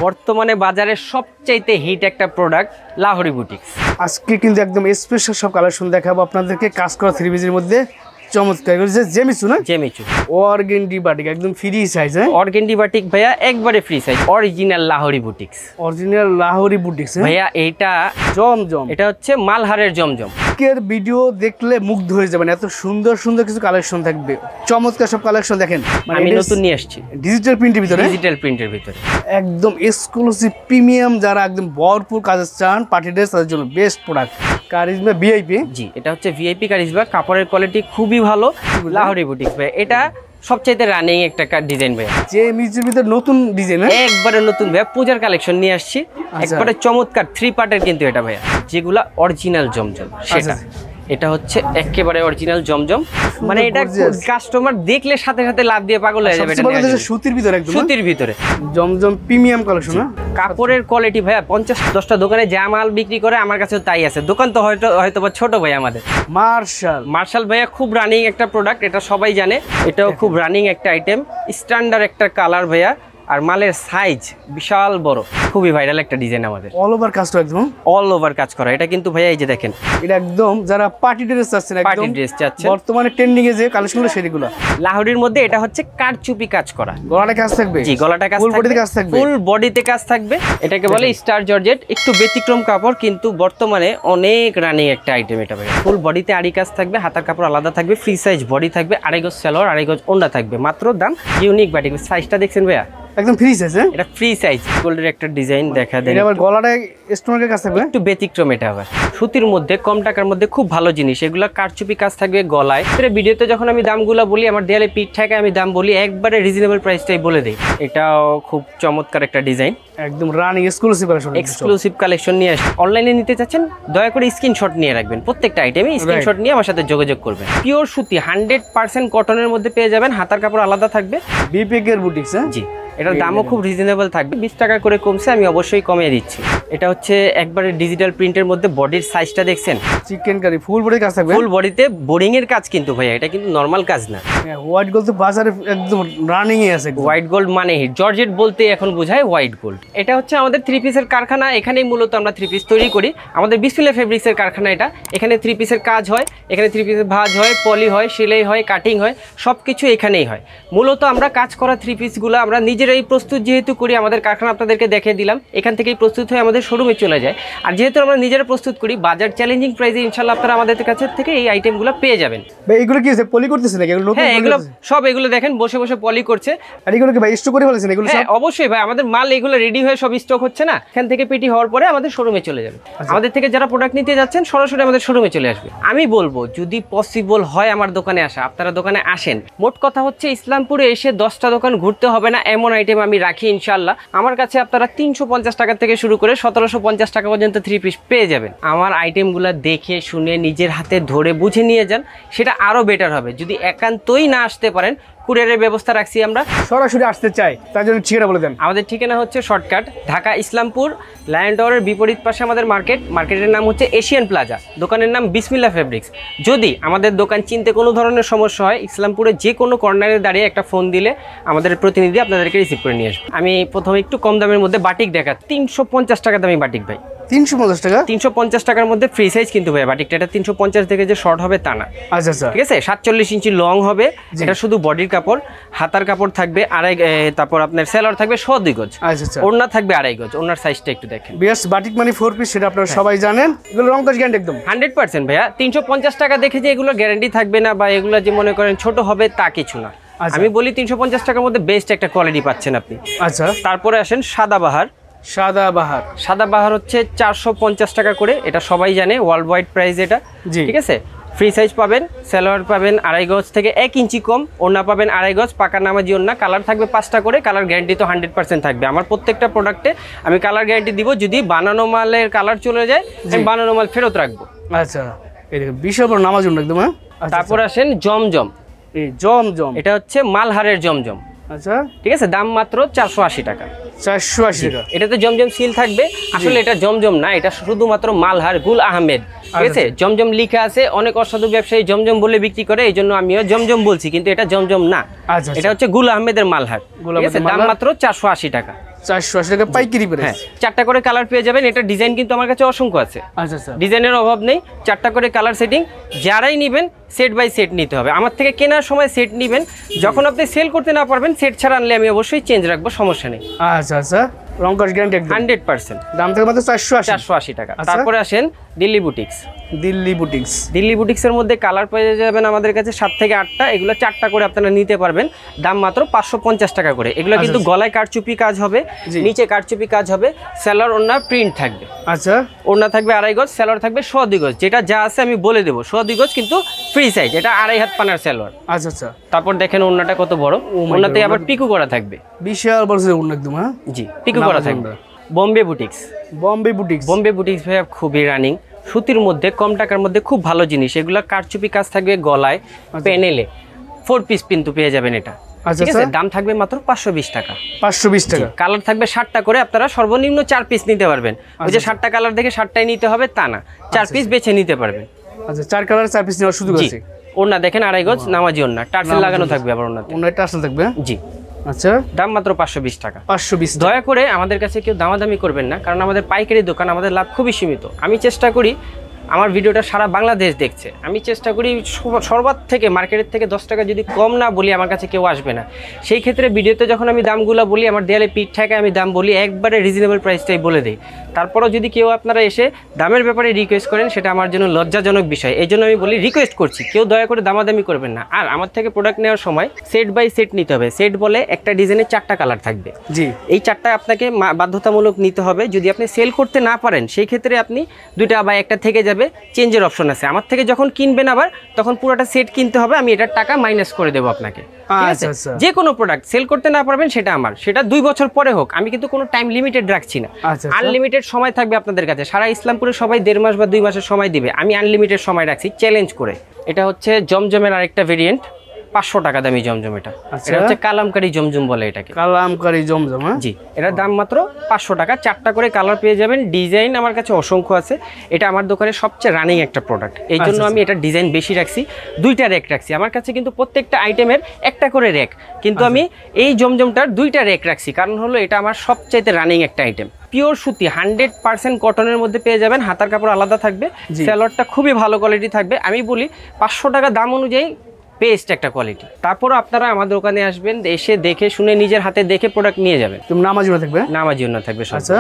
বর্তমানে বাজারে সবচাইতে হিট একটা প্রোডাক্ট লাহোরি বুটিক্স। আজকে কিন্তু একদম স্পেশাল সব কালেকশন দেখাবো আপনাদেরকে, কাজ করা থ্রি পিসের মধ্যে চমৎকার জেমিচু না, জেমিচু অর্গেন্ডি বাটিক একদম ফ্রি সাইজ। অর্গেন্ডি বাটিক ভাইয়া একবারে free size, original Lahori boutiques. Original Lahori boutiques ভাইয়া এইটা জমজম, এটা হচ্ছে মালহারের জমজম। আজকের ভিডিও দেখলে মুগ্ধ হয়ে যাবেন, এত সুন্দর সুন্দর কিছু কালেকশন থাকবে, চমৎকার সব কালেকশন দেখেন। আমি নতুন নিয়ে আসছি ডিজিটাল প্রিন্টের ভিতরে, ডিজিটাল প্রিন্টের ভিতরে একদম এক্সক্লুসিভ প্রিমিয়াম, যারা একদম ভরপুর কাজের চান পার্টি ড্রেস তাদের জন্য বেস্ট প্রোডাক্ট কারিজমা ভিআইপি। জি, এটা হচ্ছে ভিআইপি কারিজমা, কাপড়ের কোয়ালিটি খুবই ভালো। লাহোরি বুটিক্স ভাই এটা সবচাইতে রানিং একটা ডিজাইন ভাই, যে মিউজিকের ভিতরে নতুন ডিজাইন, একবারে নতুন ভাই, পূজার কালেকশন নিয়ে আসছি। একবারে চমৎকার 3 পার্টের কিন্তু এটা ভাইয়া, যেগুলা অরিজিনাল জমজম সেটা। এটা হচ্ছে একেবারে অরিজিনাল জমজম, মানে এটা কাস্টমার দেখলে সাথে সাথে লাভ দিয়ে পাগল হয়ে যাবে। এটা সুতির ভিতরে, একদম সুতির ভিতরে জমজম প্রিমিয়াম কালেকশন। কাপড়ের কোয়ালিটি ভাইয়া 50-10টা দোকানে যা মাল বিক্রি করে আমার কাছে তাই আছে। দোকান তো হয়তো বা ছোট ভাই আমাদের। মার্শাল ভাইয়া খুব রানিং একটা প্রোডাক্ট, এটা সবাই জানে। এটাও খুব রানিং একটা আইটেম, স্ট্যান্ডার্ড একটা কালার ভাইয়া, আর মালের সাইজ বিশাল বড়, খুবই ভাইরাল একটা ডিজাইন আমাদের। অল ওভার কাজ করা, একদম অল ওভার কাজ করা। এটা কিন্তু ভাইয়া এই যে দেখেন, এটা একদম যারা পার্টি ড্রেস চাচ্ছেন, পার্টি ড্রেস চাচ্ছেন, বর্তমানে ট্রেন্ডিং এ যে কালেকশনগুলো সেগুলো লাহোরির মধ্যে। এটা হচ্ছে কারচুপি কাজ করা, গলাটা কাজ থাকবে। জি, গলাটা কাজ থাকবে, ফুল বডিতে কাজ থাকবে, ফুল বডিতে কাজ থাকবে। এটাকে বলে স্টার জর্জেট, একটু ব্যতিক্রম কাপড়, কিন্তু বর্তমানে অনেক রানিং একটা আইটেম এটা ভাইয়া। ফুল বডিতে আড়ি কাজ থাকবে, হাতার কাপড় আলাদা থাকবে, ফ্রি সাইজ বডি থাকবে, 2.5 গজ সালোয়ার, 2.5 গজ ওন্না থাকবে। মাত্র দাম ইউনিক বাটিক। সাইজটা দেখছেন ভাইয়া, একদম ফ্রি সাইজ। এটা ফ্রি সাইজ, গোল্ডের একটা ডিজাইন দেখা দেয়। আবার গলাটা স্টোনের কাজ থাকবে, একটু ব্যতিক্রম এটা। আবার সুতির মধ্যে কম টাকার মধ্যে খুব ভালো জিনিস, এগুলা কারচুপি কাজ থাকবে গলায়। ভিডিওতে যখন আমি দামগুলো বলি, আমার দেয়ালে পিঠ ঠেকায় আমি দাম বলি, একবারে রিজনেবল প্রাইসটাই বলে দেই। এটাও খুব চমৎকার একটা ডিজাইন, একদম রানিং এক্সক্লুসিভ কালেকশন নিয়ে আসে। অনলাইনে নিতে চাচ্ছেন দয়া করে স্ক্রিনশট নিয়ে রাখবেন, প্রত্যেকটা আইটেমে স্ক্রিনশট নিয়ে আমার সাথে যোগাযোগ করবেন। পিওর সুতি 100% কটনের মধ্যে পেয়ে যাবেন, হাতার কাপড় আলাদা থাকবে। বিপিকের বুটিক্স। জি, এটার দামও খুব রিজনেবল থাকবে, 20 টাকা করে কমছে, আমি অবশ্যই কমিয়ে দিচ্ছি। এটা হচ্ছে একবারে ডিজিটাল প্রিন্টের মধ্যে, বডির সাইজটা দেখছেন, চিকেন কারি, ফুল বডি কাজ থাকবে, ফুল বডিতে বোরিং এর কাজ কিন্তু ভাইয়া, এটা কিন্তু নরমাল কাজ না। হোয়াইট গোল্ড তো বাজারে একদম রানিং এ আছে। হোয়াইট গোল্ড মানে জর্জেট বলতে এখন বোঝায় হোয়াইট গোল্ড। এটা হচ্ছে আমাদের 3 পিসের কারখানা, এখানেই মূলত আমরা 3 পিস তৈরি করি। আমাদের বিসমিল্লাহ ফেব্রিক্সের কারখানা এটা। এখানে 3 পিসের কাজ হয়, এখানে 3 পিসের ভাঁজ হয়, পলি হয়, সেলাই হয়, কাটিং হয়, সবকিছু এখানেই হয়। মূলত আমরা কাজ করা 3 পিসগুলো আমরা নিজেরাই প্রস্তুত যেহেতু করি, আমাদের কারখানা আপনাদেরকে দেখিয়ে দিলাম, এখান থেকেই প্রস্তুত হয়ে আমাদের শোরুমে চলে যায়। আর যেহেতু আমরা নিজেরা প্রস্তুত করি, বাজার চ্যালেঞ্জিং প্রাইসে ইনশাআল্লাহ আপনারা আমাদের কাছে থেকে এই আইটেমগুলো পেয়ে যাবেন। ভাই এগুলো কি আছে, পলি করতেছেন নাকি? হ্যাঁ, এগুলো সব, এগুলো দেখেন বসে বসে পলি করছে। আর এগুলো কি ভাই স্টক করে ফেলেছেন এগুলো? হ্যাঁ অবশ্যই ভাই, আমাদের মাল এগুলো রেডি হয়ে সব স্টক হচ্ছে না, এখান থেকে পেটি হওয়ার পরে আমাদের শোরুমে চলে যাবে। আমাদের থেকে যারা প্রোডাক্ট নিতে যাচ্ছেন সরাসরি আমাদের শোরুমে চলে আসবে। আমি বলবো যদি পসিবল হয় আমার দোকানে আসা, আপনারা দোকানে আসেন। মোট কথা হচ্ছে ইসলামপুরে এসে 10টা দোকান ঘুরতে হবে না, এমন আইটেম আমি রাখি ইনশাআল্লাহ। আমার কাছে আপনারা 350 টাকা থেকে শুরু করে 1750 টাকা পর্যন্ত 3 পিস পেয়ে যাবেন। আমার আইটেমগুলো দেখে শুনে নিজের হাতে ধরে বুঝে নিয়ে যান, সেটা আরো বেটার হবে। যদি একান্তই না আসতে পারেন, কুরিয়ারের ব্যবস্থা রাখছি আমরা। সরাসরি আসতে চাই তার জন্য ঠিকানা বলে দেন। আমাদের ঠিকানা হচ্ছে শর্টকাট, ঢাকা ইসলামপুর লায়ন টাওয়ারের বিপরীত পাশে আমাদের মার্কেটের নাম হচ্ছে এশিয়ান প্লাজা, দোকানের নাম বিসমিল্লাহ ফেব্রিক্স। যদি আমাদের দোকান চিনতে কোনো ধরনের সমস্যা হয়, ইসলামপুরে যে কোনো কর্নারে দাঁড়িয়ে একটা ফোন দিলে আমাদের প্রতিনিধি আপনাদেরকে রিসিভ করে নিয়ে আসবে। আমি প্রথমে একটু কম দামের মধ্যে বাটিক দেখা, 350 টাকা দামি বাটিক ভাই। 350 টাকা? 350 টাকার মধ্যে ফ্রি সাইজ কিন্তু ভাই বাটিকটা। এটা 350 থেকে যে শর্ট হবে তা না। আচ্ছা আচ্ছা, ঠিক আছে, 47 ইঞ্চি লং হবে। এটা শুধু বডির কাপড়, হাতার কাপড় থাকবে তারপর আপনার সেলার থাকবে 2 গজ। আচ্ছা আচ্ছা, ওড়না থাকবে 2.5 গজ। ওড়নার সাইজটা একটু দেখেন। বিয়াস বাটিক মানে 4 পিস, সেটা আপনারা সবাই জানেন। এগুলো রং কাজ গ্যারান্টি একদম 100% ভাইয়া। 350 টাকা দেখে যে এগুলো গ্যারান্টি থাকবে না বা এগুলো যে মনে করেন ছোট হবে তা কিছু না। আমি বলি 350 টাকার মধ্যে বেস্ট একটা কোয়ালিটি পাচ্ছেন আপনি। আচ্ছা, তারপরে আসেন সাদাবাহার। সাদাবাহার হচ্ছে 450 টাকা করে, এটা সবাই জানে, ওয়ার্ল্ড ওয়াইড প্রাইস এটা। ঠিক আছে, ফ্রি সাইজ পাবেন, সালোয়ার পাবেন 2.5 গজ থেকে 1 ইঞ্চি কম, ওড়না পাবেন 2.5 গজ, পাকা নামাজি ওড়না। কালার থাকবে 5টা করে, কালার গ্যারান্টি তো 100% থাকবে। আমার প্রত্যেকটা প্রোডাক্টে আমি কালার গ্যারান্টি দিব। যদি বানানো মালের কালার চলে যায়, আমি বানানো মাল ফেরত রাখবো। আচ্ছা, এটা বিশাল বড় নামাজ একদম। তারপর আসেন জমজম। এটা হচ্ছে মালহারের জমজম। আচ্ছা, ঠিক আছে, দাম মাত্র 480 টাকা। 480 টাকা। এটাতে জমজম সিল থাকবে। আসলে এটা জমজম না, এটা শুধুমাত্র মালহার গুল আহমেদ। ঠিক আছে, জমজম লিখা আছে। অনেক অসাধু ব্যবসায়ী জমজম বলে বিক্রি করে, এই জন্য আমিও জমজম বলছি, কিন্তু এটা জমজম না। এটা হচ্ছে গুল আহমেদের মালহার। ঠিক আছে, দাম মাত্র 480 টাকা। 480 টাকা পাইকারি হ্যাঁ প্রাইস। 4টা করে কালার পেয়ে যাবেন। এটা ডিজাইন কিন্তু আমার কাছে অসংখ্য আছে, আচ্ছা আচ্ছা ডিজাইনের অভাব নেই। 4টা করে কালার সেটিং, যারাই নেবেন সেট বাই সেট নিতে হবে। আমার থেকে কেনার সময় সেট নেবেন, যখন আপনি সেল করতে না পারবেন সেট ছাড়া আনলে আমি অবশ্যই চেঞ্জ রাখবো, সমস্যা নেই। আচ্ছা আচ্ছা রং কস গ্যারান্টি একদম 100%। দাম থেকে মাত্র 480 480 টাকা। আচ্ছা। তারপরে আসেন দিল্লি বুটিক্স। দিল্লি বুটিক্স। দিল্লি বুটিক্সের মধ্যে কালার পেয়ে যাবেন আমাদের কাছে 7 থেকে 8টা, এগুলো 4টা করে আপনারা নিতে পারবেন, দাম মাত্র 550 টাকা করে। এগুলো কিন্তু গলায় কারচুপি কাজ হবে, জি। নিচে কারচুপি কাজ হবে, সেলার ওড়না প্রিন্ট থাকবে, আচ্ছা ওড়না থাকবে 2.5 গজ, সেলোয়ার থাকবে 2.5 গজ। যেটা যা আছে আমি বলে দেবো, 2.5 গজ কিন্তু ফ্রি সাইজ, এটা 2.5 হাত পানার সেলোয়ার। আচ্ছা আচ্ছা তারপর দেখেন ওড়নাটা কত বড়, my ওড়নাতে God, আবার পিকু করা থাকবে। বিশাল বড় অন্য একদম। হ্যাঁ জি, পিকু করা নাম থাকবে। আমরা। Bombay boutiques. Bombay boutiques. Bombay boutiques ভাইয়া খুবই রানিং, সুতির মধ্যে কম টাকার মধ্যে খুব ভালো জিনিস। এগুলো কারচুপি কাজ থাকবে গলায়, প্যানেলে, 4 পিস কিন্তু পেয়ে যাবেন এটা। আচ্ছা ঠিক আছে, আচ্ছা দাম থাকবে মাত্র 520 টাকা। 520 টাকা। কালার থাকবে 7টা করে, আপনারা সর্বনিম্ন 4 পিস নিতে পারবেন। ওই যে 7টা কালার দেখে 7টাই নিতে হবে তা না, 4 পিস বেছে নিতে পারবেন। আচ্ছা 4 কালার 4 পিস নেওয়ার সুযোগ জি, আছে। ওড়না দেখেন 2.5 গজ নামাজি ওড়না, টার্সেল লাগানো থাকবে আবার ওড়নাতে। অন্য একটা আসলে থাকবে। জি, আচ্ছা দাম মাত্র 520 টাকা। 520 দয়া করে আমাদের কাছে কেউ দামাদামি করবেন না, কারণ আমাদের পাইকারি দোকান, আমাদের লাভ খুবই সীমিত। আমি চেষ্টা করি, আমার ভিডিওটা সারা বাংলাদেশ দেখছে, আমি চেষ্টা করি সর্বাত থেকে মার্কেটের থেকে 10 টাকা যদি কম না বলি আমার কাছে কেউ আসবে না। সেই ক্ষেত্রে ভিডিওতে যখন আমি দামগুলো বলি, আমার দেয়ালে পিঠ ঠেকায় আমি দাম বলি, একবারে রিজনেবল প্রাইসটাই বলে দিই। তারপরও যদি কেউ আপনারা এসে দামের ব্যাপারে রিকোয়েস্ট করেন, সেটা আমার জন্য লজ্জাজনক বিষয়। এই জন্য আমি বলি, রিকোয়েস্ট করছি, কেউ দয়া করে দামাদামি করবেন না। আর আমার থেকে প্রোডাক্ট নেওয়ার সময় সেট বাই সেট নিতে হবে। সেট বলে একটা ডিজাইনের 4টা কালার থাকবে, জি। এই 4টা আপনাকে বাধ্যতামূলক নিতে হবে। যদি আপনি সেল করতে না পারেন সেই ক্ষেত্রে আপনি 2টা বা 1টা থেকে যাবে, চেঞ্জের অপশন আছে। আমার থেকে যখন কিনবেন আবার তখন পুরোটা সেট কিনতে হবে, আমি এটার টাকা মাইনাস করে দেবো আপনাকে। ঠিক আছে, আচ্ছা আচ্ছা যে কোনো প্রোডাক্ট সেল করতে না পারবেন সেটা আমার, সেটা 2 বছর পরে হোক, আমি কিন্তু কোনো টাইম লিমিটেড রাখছি না। আচ্ছা আনলিমিটেড সময় থাকবে আপনাদের কাছে। সারা ইসলামপুরে সবাই 1.5 মাস বা 2 মাসের সময় দিবে, আমি আনলিমিটেড সময় রাখছি চ্যালেঞ্জ করে। এটা হচ্ছে জমজমের আরেকটা ভেরিয়েন্ট, 500 টাকা দামি জমজম। এটা এটা হচ্ছে কালামকারী জমজম বলে এটাকে। কালামকারী জমজম। হ্যাঁ জি, এটার দাম মাত্র 500 টাকা। 4টা করে কালার পেয়ে যাবেন, ডিজাইন আমার কাছে অসংখ্য আছে। এটা আমার দোকানে সবচেয়ে রানিং একটা প্রোডাক্ট, এই জন্য আমি এটা ডিজাইন বেশি রাখছি, 2টা র্যাক রাখছি। আমার কাছে কিন্তু প্রত্যেকটা আইটেমের একটা করে র্যাক, কিন্তু আমি এই জমজমটার 2টা র্যাক রাখছি, কারণ হলো এটা আমার সবচাইতে রানিং একটা আইটেম। পিওর সুতি 100% কটনের মধ্যে পেয়ে যাবেন, হাতার কাপড় আলাদা থাকবে, সেলোয়ারটা খুবই ভালো কোয়ালিটি থাকবে। আমি বলি 500 টাকা দাম অনুযায়ী বেস্ট একটা কোয়ালিটি। তারপরও আপনারা আমাদের দোকানে আসবেন, এসে দেখে শুনে নিজের হাতে দেখে প্রোডাক্ট নিয়ে যাবেন। তুমি নামাজি থাকবে। নামাজি ওড়না থাকবে সব। আচ্ছা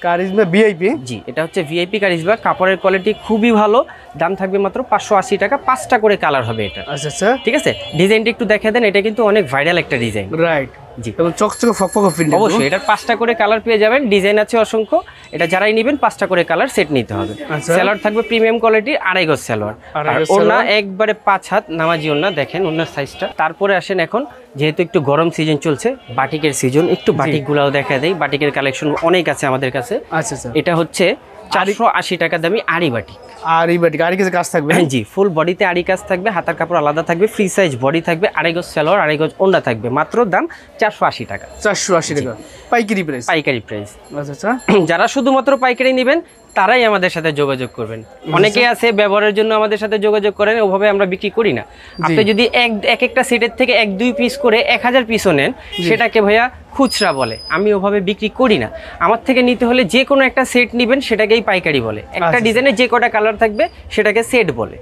কারিজমা ভিআইপি। জি, এটা হচ্ছে ভিআইপি কারিজমা, কাপড়ের কোয়ালিটি খুবই ভালো, দাম থাকবে মাত্র 580 টাকা। 5টা করে কালার হবে এটা। আচ্ছা আচ্ছা ঠিক আছে, ডিজাইনটা একটু দেখে দেন, এটা কিন্তু অনেক ভাইরাল একটা ডিজাইন। রাইট। জি, এবং চকচকে ফকফকে প্রিন্ট। অবশ্যই এটার 5টা করে কালার পেয়ে যাবেন, ডিজাইন আছে অসংখ্য। এটা যারাই নেবেন 5টা করে কালার সেট নিতে হবে। আচ্ছা। সেলোয়ার থাকবে প্রিমিয়াম কোয়ালিটি, 2.5 গজ সেলোয়ার, আর ওড়না একবারে 5 হাত নামাজি ওড়না। দেখেন ওড়নার সাইজটা। তারপরে আসেন এখন, যেহেতু একটু গরম সিজন চলছে, বাটিকের সিজন, একটু বাটিকগুলাও দেখা দেয়। বাটিকের কালেকশন অনেক আছে আমাদের কাছে। আচ্ছা আচ্ছা এটা হচ্ছে 480 টাকা দামি আড়ি বাটিক। আর এই বাটিক আর কিছু কাজ থাকবে। জি, ফুল বডিতে আড়ি কাজ থাকবে, হাতার কাপড় আলাদা থাকবে, ফ্রি সাইজ বডি থাকবে, 2.5 গজ সেলোয়ার, 2.5 গজ ওড়না থাকবে। মাত্র দাম 480 টাকা। 480 টাকা পাইকারি প্রাইস। পাইকারি প্রাইস। আচ্ছা আচ্ছা যারা শুধুমাত্র পাইকারি নেবেন তারাই আমাদের সাথে যোগাযোগ করবেন। অনেকে আছে ব্যবহারের জন্য আমাদের সাথে যোগাযোগ করেন, ওভাবে আমরা বিক্রি করি না। আপনি যদি এক একটা সেটের থেকে 1-2 পিস করে 1000 পিসও নেন, সেটাকে ভাইয়া খুচরা বলে, আমি ওভাবে বিক্রি করি না। আমার থেকে নিতে হলে যে কোনো একটা সেট নেবেন, সেটাকেই পাইকারি বলে। একটা ডিজাইনে যে কটা কালার থাকবে সেটাকে সেট বলে।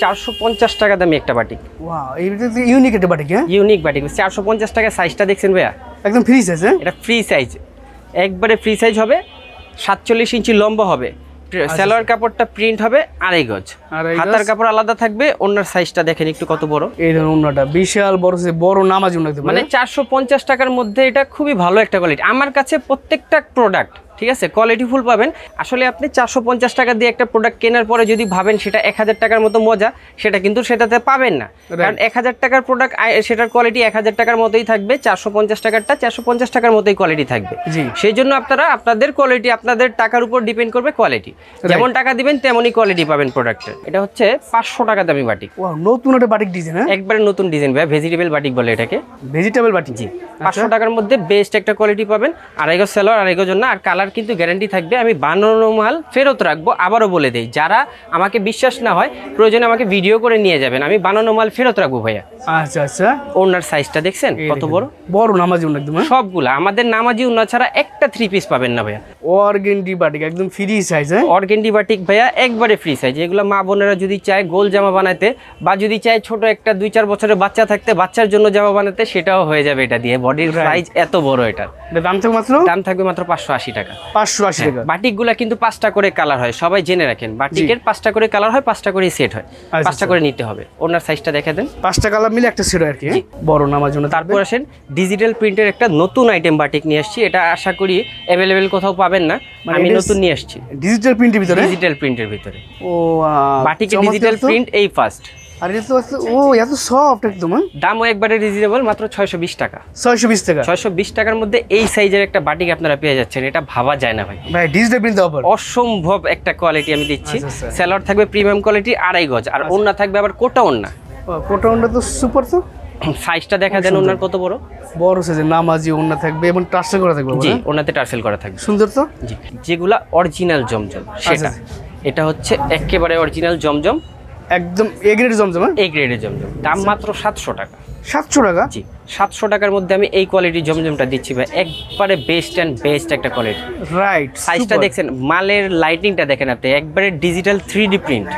450 টাকা দামি একটা বাটিক। ওয়াও, এইটা তো ইউনিক একটা বাটিক। হ্যাঁ ইউনিক বাটিক, 450 টাকা। সাইজটা দেখছেন ভাইয়া, একদম ফ্রি সাইজ। হ্যাঁ এটা ফ্রি সাইজ, একবারে ফ্রি সাইজ হবে, 47 ইঞ্চি লম্বা হবে। সেলোয়ার কাপড়টা প্রিন্ট হবে 2.5 গজ, হাতার কাপড় আলাদা থাকবে। ওনার সাইজটা দেখেন একটু কত বড়। এই ধরনের ওন্নাটা বিশাল বড়, বড় নামাজি ওন্না মানে 450 টাকার মধ্যে এটা খুবই ভালো একটা কোয়ালিটি। আমার কাছে প্রত্যেকটা প্রোডাক্ট ঠিক আছে কোয়ালিটি ফুল পাবেন। আসলে আপনি 450 টাকা দিয়ে একটা প্রোডাক্ট কেনার পরে যদি ভাবেন সেটা 1000 টাকার মতো মজা, সেটা কিন্তু সেটাতে পাবেন না। কারণ 1000 টাকার প্রোডাক্ট, সেটার কোয়ালিটি 1000 টাকার মতোই থাকবে, 450 টাকারটা 450 টাকার মতোই কোয়ালিটি থাকবে। সেই জন্য আপনারা আপনাদের কোয়ালিটি, আপনাদের টাকার উপর ডিপেন্ড করবে কোয়ালিটি। যেমন টাকা দিবেন তেমনই কোয়ালিটি পাবেন প্রোডাক্টের। এটা হচ্ছে 500 টাকা দামি বাটিক। ওয়াও, নতুন একটা বাটিক ডিজাইন। হ্যাঁ একবারে নতুন ডিজাইন ভাই, ভেজিটেবল বাটিক বলে এটাকে। Vegetable batik. জি, 500 টাকার মধ্যে বেস্ট একটা কোয়ালিটি পাবেন। 2.5 গজ সেলোয়ার, 2.5 গজ ওড়না, আর কালার কালার কিন্তু গ্যারান্টি থাকবে। আমি বানানো মাল ফেরত রাখবো, আবারও বলে দেই, যারা আমাকে বিশ্বাস না হয় প্রয়োজনে আমাকে ভিডিও করে নিয়ে যাবেন, আমি বানানো মাল ফেরত রাখবো ভাইয়া। আচ্ছা আচ্ছা, ওনার সাইজটা দেখছেন কত বড়, বড় নামাজি ওন্না একদম। সবগুলা আমাদের নামাজি ওন্না ছাড়া একটা 3 পিস পাবেন না ভাইয়া। অর্গেন্ডি বাটিক একদম ফ্রি সাইজ। অর্গেন্ডি বাটিক ভাইয়া একবারে ফ্রি সাইজ। এগুলো মা বোনেরা যদি চায় গোল জামা বানাতে, বা যদি চায় ছোট একটা 2-4 বছরের বাচ্চা থাকতে বাচ্চার জন্য জামা বানাতে, সেটাও হয়ে যাবে এটা দিয়ে। বডির সাইজ এত বড়, এটার দাম থাকবে মাত্র, দাম থাকবে মাত্র 580 টাকা। 580 টাকা। বাটিকগুলা কিন্তু 5টা করে কালার হয়, সবাই জেনে রাখেন। বাটিকের 5টা করে কালার হয়, 5টা করে সেট হয়, 5টা করে নিতে হবে। ওনার সাইজটা দেখে দেন, 5টা কালার মিলে একটা সেট আর কি, বড় নামার জন্য। তারপর আসেন ডিজিটাল প্রিন্টের একটা নতুন আইটেম বাটিক নিয়ে আসছি। এটা আশা করি অ্যাভেলেবেল কোথাও পাবেন না, আমি নতুন নিয়ে আসছি ডিজিটাল প্রিন্টের ভিতরে। ডিজিটাল প্রিন্টের ভিতরে ও বাটিকের ডিজিটাল প্রিন্ট এই ফার্স্ট। আর এটা তো ও এত সফট একদম। দামও একবারে রিজনেবল, মাত্র 620 টাকা। 620 টাকা। 620 টাকার মধ্যে এই সাইজের একটা বাটিক আপনারা পেয়ে যাচ্ছেন, এটা ভাবা যায় না ভাই। ভাই ডিজিটাল প্রিন্ট দাও, অসম্ভব একটা কোয়ালিটি আমি দিচ্ছি। আচ্ছা। সেলর থাকবে প্রিমিয়াম কোয়ালিটি 2.5 গজ, আর ওন্না থাকবে আবার কোটা ওন্না। কোটা ওন্না তো সুপার। তো সাইজটা দেখা দেন ওন্নার কত বড়, বড় সাইজের নামাজি ওন্না থাকবে এবং টার্সেল করা থাকবে। জি, ওন্নাতে টার্সেল করা থাকবে। সুন্দর তো। জি, যেগুলা অরিজিনাল জমজম সেটা। এটা হচ্ছে একেবারে অরিজিনাল জমজম, একদম এ গ্রেডের জমজম। এ গ্রেডের জমজম, দাম মাত্র 700 টাকা। 700 টাকা? জি, 700 টাকার মধ্যে আমি এই কোয়ালিটির জমজমটা দিচ্ছি ভাই, একবারে বেস্ট অ্যান্ড বেস্ট একটা কোয়ালিটি। রাইট, সাইজটা দেখছেন, মালের লাইটিংটা দেখেন আপনি, একবারে ডিজিটাল 3D প্রিন্ট।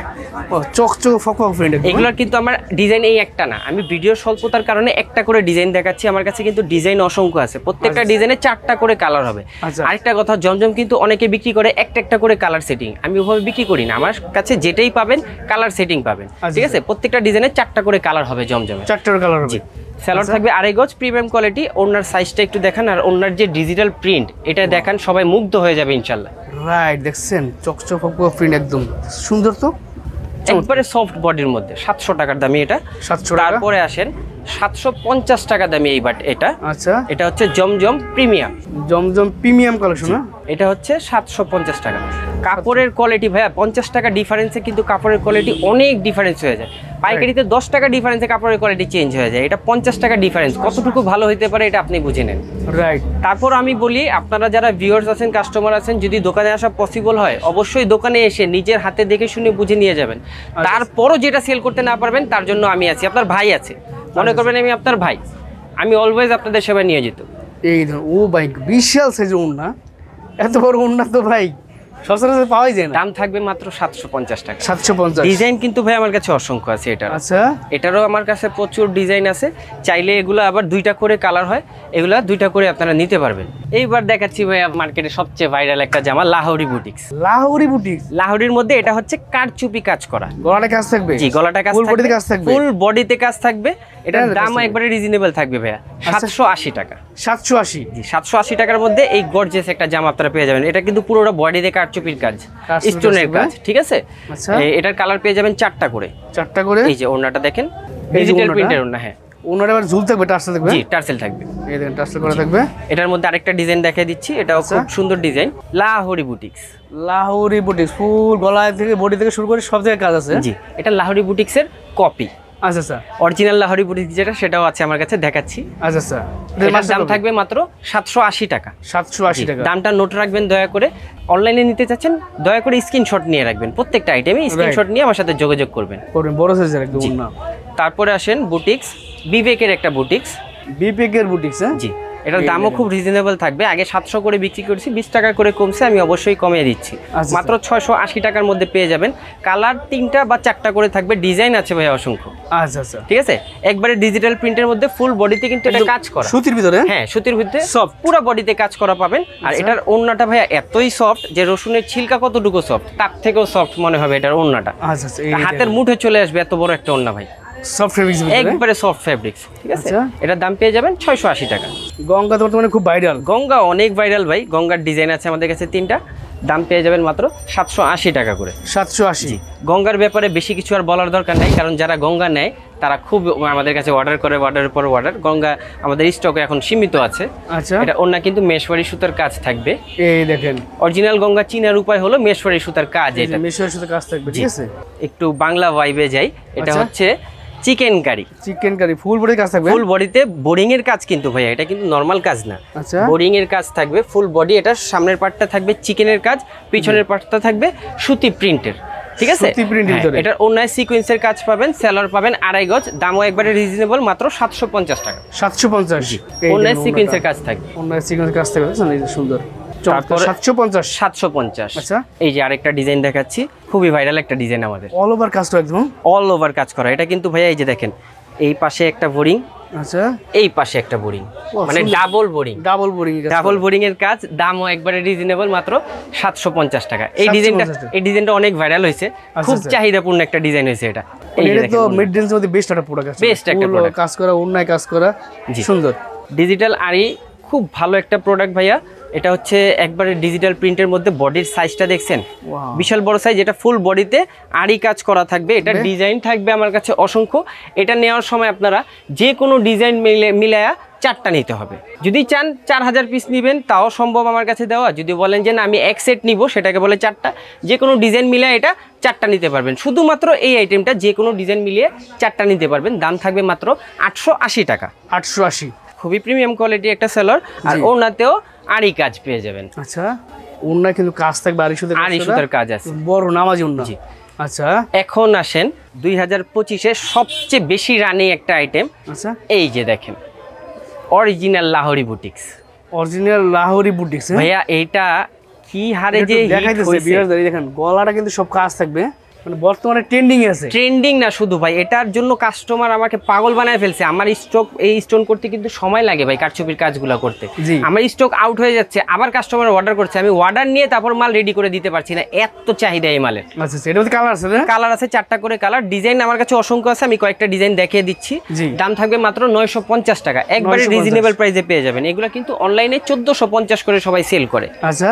ও চকচক ফকফক প্রিন্ট। এগুলোর কিন্তু আমার ডিজাইন এই একটা না, আমি ভিডিও স্বল্পতার কারণে একটা করে ডিজাইন দেখাচ্ছি। আমার কাছে কিন্তু ডিজাইন অসংখ্য আছে, প্রত্যেকটা ডিজাইনে 4টা করে কালার হবে। আরেকটা কথা, জমজম কিন্তু অনেকে বিক্রি করে একটা করে কালার সেটিং, আমি ওভাবে বিক্রি করি না। আমার কাছে যেটাই পাবেন কালার সেটিং পাবেন, ঠিক আছে? প্রত্যেকটা ডিজাইনে 4টা করে কালার হবে জমজমে, 4টা করে কালার হবে। সেলর থাকবে 2.5 গজ, প্রিমিয়াম কোয়ালিটি। ওনার সাইজটা একটু দেখান, আর ওনার যে ডিজিটাল প্রিন্ট এটা দেখান, সবাই মুগ্ধ হয়ে যাবে ইনশাল্লাহ। রাইট, দেখছেন চকচক ফকফক প্রিন্ট একদম সুন্দর তো, একবারে সফট বডির মধ্যে। 700 টাকার দামি এটা। 700 টাকা। তারপরে আসেন 750 টাকা দামি এই বাট এটা। আচ্ছা, এটা হচ্ছে জমজম প্রিমিয়াম। জমজম প্রিমিয়াম কালেকশন। এটা হচ্ছে 750 টাকা। কাপড়ের কোয়ালিটি ভাইয়া 50 টাকা ডিফারেন্সে কিন্তু কাপড়ের কোয়ালিটি অনেক ডিফারেন্স হয়ে যায়। পাইকারিতে 10 টাকা ডিফারেন্সে কাপড়ের কোয়ালিটি চেঞ্জ হয়ে যায়, এটা 50 টাকা ডিফারেন্স কতটুকু ভালো হতে পারে এটা আপনি বুঝে নেন। রাইট। তারপর আমি বলি, আপনারা যারা ভিউয়ার্স আছেন, কাস্টমার আছেন, যদি দোকানে আসা পসিবল হয় অবশ্যই দোকানে এসে নিজের হাতে দেখে শুনে বুঝে নিয়ে যাবেন। তারপরও যেটা সেল করতে না পারবেন তার জন্য আমি আছি, আপনার ভাই আছে, মনে করবেন আমি আপনার ভাই, আমি অলওয়েজ আপনাদের সেবায় নিয়োজিত। এই ধরুন, ও ভাই বিশাল সাইজের ওন্না, এত বড় ওন্না তো ভাই সচরাচর পাওয়াই যায় না। দাম থাকবে মাত্র 750 টাকা। 750। ডিজাইন কিন্তু ভাই আমার কাছে অসংখ্য আছে এটা। আচ্ছা, এটারও আমার কাছে প্রচুর ডিজাইন আছে, চাইলে এগুলো আবার 2টা করে কালার হয়, এগুলা 2টা করে আপনারা নিতে পারবেন। এইবার দেখাচ্ছি ভাই মার্কেটে সবচেয়ে ভাইরাল একটা জামা, লাহোরি বুটিক্স। লাহোরি বুটিক্স, লাহোরির মধ্যে এটা হচ্ছে কারচুপি কাজ করা, গলাটা কাজ থাকবে। জি, গলাটা কাজ ফুল থাকবে, বডিতে কাজ থাকবে, ফুল বডিতে কাজ থাকবে। এটার দাম একবারে রিজনেবল থাকবে ভাইয়া, 780 টাকা। 780? জি, 780 টাকার মধ্যে এই গর্জিয়াস একটা জামা আপনারা পেয়ে যাবেন। এটা কিন্তু পুরোটা বডিতে কারচুপির কাজ, স্টোনের কাজ, ঠিক আছে? আচ্ছা, এটার কালার পেয়ে যাবেন 4টা করে। 4টা করে। এই যে ওড়নাটা দেখেন, ডিজিটাল প্রিন্টের ওড়না। হ্যাঁ, ওনার আবার ঝুল থাকবে, টার্সেল থাকবে। জি, টার্সেল থাকবে। এই দেখেন টার্সেল করা থাকবে। এটার মধ্যে আরেকটা ডিজাইন দেখিয়ে দিচ্ছি, এটাও খুব সুন্দর design, Lahori boutiques. Lahori boutiques, ফুল গলা থেকে বডি থেকে শুরু করে সব জায়গায় কাজ আছে। জি, এটা লাহোরি বুটিক্সের কপি। আচ্ছা আচ্ছা, অরিজিনাল লাহোরি বুটিক্স যেটা, সেটাও আছে আমার কাছে, দেখাচ্ছি। আচ্ছা আচ্ছা, এটার দাম থাকবে মাত্র 780 টাকা। 780 টাকা। দামটা নোট রাখবেন দয়া করে। অনলাইনে নিতে চাচ্ছেন দয়া করে স্ক্রিনশট নিয়ে রাখবেন, প্রত্যেকটা আইটেমে স্ক্রিনশট নিয়ে আমার সাথে যোগাযোগ করবেন। বড় সাইজের একদম না। তারপরে আসেন বুটিক্স, বিবেকের একটা বুটিক্স। বিবেকের বুটিক্স? হ্যাঁ, জি, এটার দামও খুব রিজনেবল থাকবে। আগে 700 করে বিক্রি করছি, 20 টাকা করে কমছে, আমি অবশ্যই কমিয়ে দিচ্ছি। মাত্র 680 টাকার মধ্যে পেয়ে যাবেন। কালার 3টা বা 4টা করে থাকবে, ডিজাইন আছে ভাই অসংখ্য। আচ্ছা আচ্ছা, ঠিক আছে? একবারে ডিজিটাল প্রিন্টের মধ্যে ফুল বডিতে কিন্তু এটা কাজ করা, সুতির ভিতরে। হ্যাঁ, সুতির ভিতরে সফট, পুরো বডিতে কাজ করা পাবেন। আর এটার ওড়নাটা ভাইয়া এতই সফট যে রসুনের ছিলকা কতটুকু সফট তার থেকেও সফট মনে হবে এটার ওড়নাটা। আচ্ছা আচ্ছা, হাতের মুঠে চলে আসবে, এত বড় একটা ওড়না ভাই, সফট ফেব্রিক্স, একবারে সফট ফেব্রিক্স। ঠিক আছে, এটার দাম পেয়ে যাবেন 680 টাকা। গঙ্গা তো বর্তমানে খুব ভাইরাল। গঙ্গা অনেক ভাইরাল ভাই, গঙ্গার ডিজাইন আছে আমাদের কাছে 3টা, দাম পেয়ে যাবেন মাত্র 780 টাকা করে। 780? গঙ্গার ব্যাপারে বেশি কিছু আর বলার দরকার নাই, কারণ যারা গঙ্গা নেয় তারা খুব আমাদের কাছে অর্ডার করে, অর্ডারের পর অর্ডার। গঙ্গা আমাদের স্টকে এখন সীমিত আছে। আচ্ছা, এটা ওড়না কিন্তু মেশওয়ারি সুতার কাজ থাকবে। এই দেখেন, অরিজিনাল গঙ্গা চিনার উপায় হলো মেশওয়ারি সুতার কাজ। এটা মেশওয়ারি সুতার কাজ থাকবে, ঠিক আছে? একটু বাংলা ভাইবে যাই, এটা হচ্ছে chicken curry. Chicken curry full body কাজ থাকবে, ফুল বডিতে বোরিং এর কাজ কিন্তু ভাইয়া, এটা কিন্তু নরমাল কাজ না। আচ্ছা বোরিং এর কাজ থাকবে ফুল বডি, এটা সামনের পার্টটা থাকবে চিকেনের কাজ, পিছনের পার্টটা থাকবে সুতি প্রিন্টের, ঠিক আছে? সুতি প্রিন্টের ভিতরে এটার অন্যায় সিকোয়েন্সের কাজ পাবেন, সেলর পাবেন 2.5 গজ, দামও একবারে রিজনেবল, মাত্র 750 টাকা। 750 অন্যায় সিকোয়েন্সের কাজ থাকবে, অন্যায় সিকোয়েন্সের কাজ থাকবে, দেখছেন এই যে সুন্দর। তারপরে 750 750। আচ্ছা এই যে আরেকটা ডিজাইন দেখাচ্ছি, খুবই ভাইরাল একটা ডিজাইন আমাদের, অল ওভার কাজটা একদম অল ওভার কাজ করা। এটা কিন্তু ভাইয়া এই যে দেখেন, এই পাশে একটা বোরিং, আচ্ছা এই পাশে একটা বোরিং, মানে double boring, double boring double boring এর কাজ, দামও একবারে রিজনেবল, মাত্র 750 টাকা। এই 750 টাকা। ডিজাইনটা অনেক ভাইরাল হয়েছে, খুব আচ্ছা। চাহিদাপূর্ণ একটা ডিজাইন হয়েছে এটা। এই যে এটা তো দেখেন, মিড রেঞ্জের মধ্যে বেস্ট একটা প্রোডাক্ট আছে, Best একটা product। কাজ করা, অন্যায় কাজ করা, জি। সুন্দর। ডিজিটাল আরি খুব ভালো একটা প্রোডাক্ট ভাইয়া। এটা হচ্ছে একবারে ডিজিটাল প্রিন্টের মধ্যে, বডির সাইজটা দেখছেন Wow। বিশাল বড় সাইজ, এটা ফুল বডিতে আরি কাজ করা থাকবে, এটা Okay। ডিজাইন থাকবে আমার কাছে অসংখ্য। এটা নেওয়ার সময় আপনারা যে কোনো ডিজাইন মিলায়া 4টা নিতে হবে। যদি চান 4000 পিস নেবেন তাও সম্ভব আমার কাছে দেওয়া, যদি বলেন যে না আমি এক সেট নিব, সেটাকে বলে 4টা, যে কোনো ডিজাইন মিলিয়ে এটা 4টা নিতে পারবেন। শুধুমাত্র এই আইটেমটা যে কোনো ডিজাইন মিলিয়ে 4টা নিতে পারবেন, দাম থাকবে মাত্র 880 টাকা। 880। খুবই প্রিমিয়াম কোয়ালিটি একটা সেলর, আর জি। ওনাতেও আরি কাজ পেয়ে যাবেন, আচ্ছা অন্যায় কিন্তু কাজ থাকবে, আরি সুতার আরি সুতার কাজ আছে, বড় নামাজি অন্য। জি। আচ্ছা এখন আসেন 2025-এ সবচেয়ে বেশি রানিং একটা আইটেম, আচ্ছা এই যে দেখেন original Lahori boutiques. Original Lahori boutiques. ভাইয়া এইটা কি হারে যে দেখাইতেছে ভিউয়ার্স, দেখেন গলাটা কিন্তু সব কাজ থাকবে, মানে বর্তমানে ট্রেন্ডিং আছে। ট্রেন্ডিং না শুধু ভাই, এটার জন্য কাস্টমার আমাকে পাগল বানায় ফেলছে। আমার স্টক, এই স্টোন করতে কিন্তু সময় লাগে ভাই, কারচুপির কাজগুলো করতে। জি। আমার স্টক আউট হয়ে যাচ্ছে, আবার কাস্টমার অর্ডার করছে, আমি অর্ডার নিয়ে তারপর মাল রেডি করে দিতে পারছি না, এত চাহিদা এই মালের। আচ্ছা আচ্ছা, এটা মধ্যে কালার আছে না? কালার আছে 4টা করে কালার, ডিজাইন আমার কাছে অসংখ্য আছে, আমি কয়েকটা ডিজাইন দেখিয়ে দিচ্ছি। জি। দাম থাকবে মাত্র 950 টাকা, একবারে 950 রিজনেবল প্রাইসে পেয়ে যাবেন। এগুলো কিন্তু অনলাইনে 1450 করে সবাই সেল করে। আচ্ছা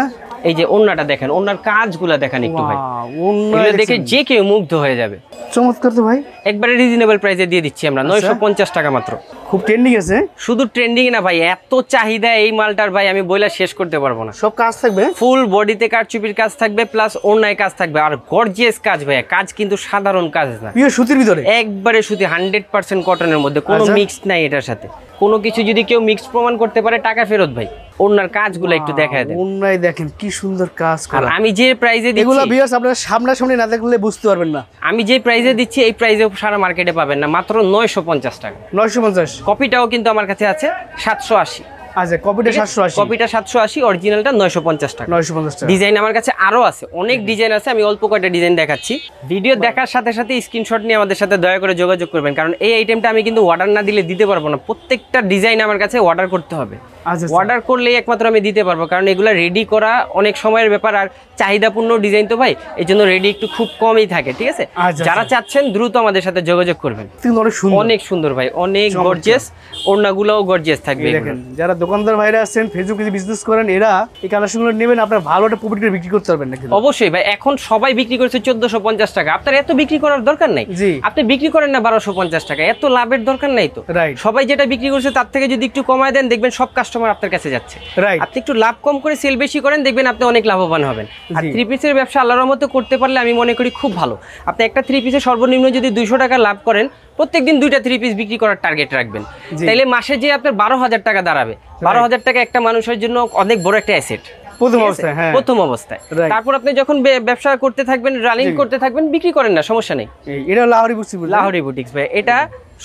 এই যে ওন্নাটা দেখেন, ওন্নার কাজগুলো দেখেন একটু ভাই, Wow, অন্যায় এগুলো দেখে দেখছেন। যে কেউ মুগ্ধ হয়ে যাবে। চমৎকার তো ভাই, একবারে রিজনেবল প্রাইসে দিয়ে দিচ্ছি আমরা, 950 টাকা মাত্র। খুব ট্রেন্ডিং আছে। শুধু ট্রেন্ডিং না ভাই, এত চাহিদা এই মালটার ভাই, আমি বইলা শেষ করতে পারবো না। সব কাজ থাকবে, ফুল বডিতে কারচুপির কাজ থাকবে, প্লাস ওড়নায় কাজ থাকবে, আর গর্জিয়াস কাজ ভাইয়া, কাজ কিন্তু সাধারণ কাজ না, পিওর সুতির ভিতরে একবারে সুতি 100% কটনের মধ্যে, কোনো আচ্ছা। মিক্স নাই এটার সাথে। কোনো কিছু যদি কেউ মিক্স প্রমাণ করতে পারে টাকা ফেরত ভাই। ওড়নার কাজগুলো একটু দেখায় দেন, অন্যায় দেখেন কি সুন্দর কাজ আর করা। আমি যে প্রাইজে এগুলো দিচ্ছি, ভিউয়ার্স আপনারা সামনাসামনি না দেখলে বুঝতে পারবেন না। আমি যে প্রাইজে দিচ্ছি এই প্রাইজে সারা মার্কেটে পাবেন না, মাত্র 950 টাকা। 950। কপিটাও কিন্তু আমার কাছে আছে 780। আচ্ছা কপিটা 780, কপিটা 780, অরিজিনালটা 950 টাকা। 950 টাকা। ডিজাইন আমার কাছে আরো আছে, অনেক ডিজাইন আছে, আমি অল্প কয়েকটা ডিজাইন দেখাচ্ছি। ভিডিও দেখার সাথে সাথে স্ক্রিনশট নিয়ে আমাদের সাথে দয়া করে যোগাযোগ করবেন, কারণ এই আইটেমটা আমি কিন্তু অর্ডার না দিলে দিতে পারবো না। প্রত্যেকটা ডিজাইন আমার কাছে অর্ডার করতে হবে, আচ্ছা অর্ডার করলেই একমাত্র আমি দিতে পারবো, কারণ এগুলো রেডি করা অনেক সময়ের ব্যাপার, আর চাহিদাপূর্ণ ডিজাইন তো ভাই, এই জন্য রেডি একটু খুব কমই থাকে, ঠিক আছে? আচ্ছা, যারা চাচ্ছেন দ্রুত আমাদের সাথে যোগাযোগ করবেন। কিন্তু অনেক সুন্দর, অনেক সুন্দর ভাই, অনেক চমৎকার। গর্জিয়াস, ওড়নাগুলোও গর্জিয়াস থাকবে। এই দেখেন যারা দোকানদার ভাইরা আছেন, ফেসবুকে যে বিজনেস করেন, এরা এই কালেকশনগুলো নেবেন, আপনার ভালো একটা প্রফিট করে বিক্রি করতে পারবেন না কিন্তু। অবশ্যই ভাই, এখন সবাই বিক্রি করছে 1450 টাকা, আপনার এত বিক্রি করার দরকার নাই। জি। আপনি বিক্রি করেন না 1250 টাকা, এত লাভের দরকার নাই তো। রাইট সবাই যেটা বিক্রি করছে তার থেকে যদি একটু কমায় দেন, দেখবেন সব কাস্টমার আপনার কাছে যাচ্ছে। রাইট। আপনি একটু লাভ কম করে সেল বেশি করেন, দেখবেন আপনি অনেক লাভবান হবেন। আর জি। 3 পিসের ব্যবসা আল্লাহর রহমতে করতে পারলে আমি মনে করি খুব ভালো। আপনি একটা 3 পিসে সর্বনিম্ন যদি 200 টাকা লাভ করেন, প্রত্যেকদিন 2টা 3 পিস বিক্রি করার টার্গেট রাখবেন, জি। তাইলে মাসে যে আপনার 12,000 টাকা দাঁড়াবে। 12,000 টাকা একটা মানুষের জন্য অনেক বড় একটা অ্যাসেট প্রথম অবস্থায়, হ্যাঁ প্রথম অবস্থায়। Right. তারপর আপনি যখন ব্যবসা করতে থাকবেন, রানিং জি। করতে থাকবেন, বিক্রি করেন না, সমস্যা নেই। এটা লাহোরি বুঝছি, লাহোরি বুটিক্স ভাই, এটা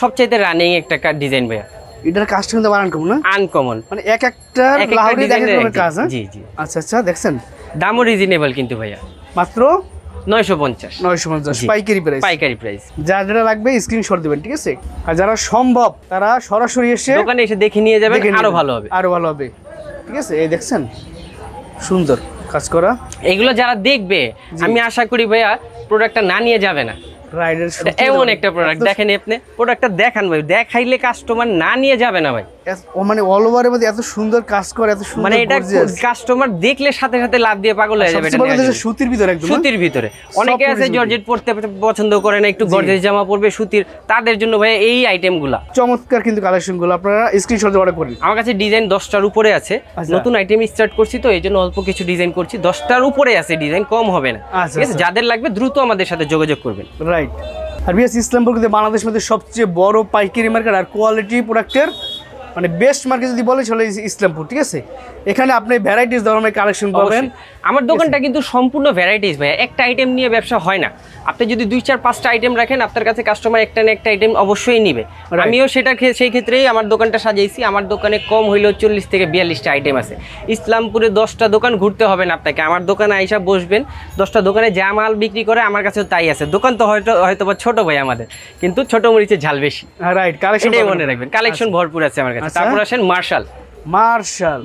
সবচাইতে রানিং একটা ডিজাইন ভাইয়া, এটার কাজটা কিন্তু বানান কম না, আনকমন, মানে এক একটা লাহোরি দেখেন কোন কাজ। হ্যাঁ জি জি। আচ্ছা আচ্ছা, দেখছেন দামও রিজনেবল কিন্তু ভাইয়া, মাত্র 950 950 জি। পাইকারি প্রাইস। পাইকারি প্রাইস। যার যেটা লাগবে স্ক্রিনশট দিবেন, ঠিক আছে? আর যারা সম্ভব তারা সরাসরি এসে দোকানে এসে দেখে নিয়ে যাবেন, দেখে আরো নেবেন, ভালো হবে। আরো ভালো হবে, ঠিক আছে? এই দেখছেন সুন্দর কাজ করা, এগুলো যারা দেখবে, আমি আশা করি ভাইয়া প্রোডাক্টটা না নিয়ে যাবে না। রাইডার এমন একটা প্রোডাক্ট দেখেন, আপনি প্রোডাক্টটা দেখান ভাই, দেখাইলে কাস্টমার না নিয়ে যাবে না ভাই। মানে অল ওভারের মধ্যে এত সুন্দর কাজ করে, এত সুন্দর, মানে এটা gorgeous। কাস্টমার দেখলে সাথে সাথে লাভ দিয়ে পাগল হয়ে যাবে। সবচেয়ে এটা বড় কথা নেওয়ার হচ্ছে জন্য। সুতির ভিতরে একদম, সুতির ভিতরে অনেকে আছে সুতি। জর্জেট পরতে পছন্দ করে না, একটু গর্জিয়াস জামা পরবে সুতির, তাদের জন্য ভাই এই আইটেমগুলা চমৎকার কিন্তু কালেকশনগুলো আপনারা স্ক্রিনশট অর্ডার করেন। আমার কাছে ডিজাইন 10টার উপরে আছে। আচ্ছা। নতুন আইটেম স্টার্ট করছি তো এই জন্য অল্প কিছু ডিজাইন করছি, 10টার উপরে আছে ডিজাইন, কম হবে না। আচ্ছা, ঠিক আছে, আচ্ছা। যাদের লাগবে দ্রুত আমাদের সাথে যোগাযোগ করবেন। রাইট। আর বিএস ইসলামপুর কিন্তু বাংলাদেশের মধ্যে সবচেয়ে বড় পাইকারি মার্কেট আর কোয়ালিটি প্রোডাক্টের মানে বেস্ট মার্কেট যদি বলে চলে ইসলামপুর, ঠিক আছে। এখানে আপনি ভ্যারাইটিস ধরনের কালেকশন পাবেন। আমার দোকানটা কিন্তু সম্পূর্ণ ভ্যারাইটিস ভাই, একটা আইটেম নিয়ে ব্যবসা হয় না। আপনি যদি 2-4-5টা আইটেম রাখেন, আপনার কাছে কাস্টমার একটা না একটা আইটেম অবশ্যই নিবে। আমিও সেই ক্ষেত্রেই আমার দোকানটা সাজাইছি। আমার দোকানে কম হইলেও 40 থেকে 42টা আইটেম আছে। ইসলামপুরে 10টা দোকান ঘুরতে হবে না আপনাকে, আমার দোকানে আইসা বসবেন। 10টা দোকানে যা মাল বিক্রি করে আমার কাছেও তাই আছে। দোকান তো হয়তো বা ছোট ভাই আমাদের, কিন্তু ছোট মরিচের ঝাল বেশি। রাইট, কালেকশন মনে রাখবেন, কালেকশন ভরপুর আছে আমার কাছে। তারপর আসেন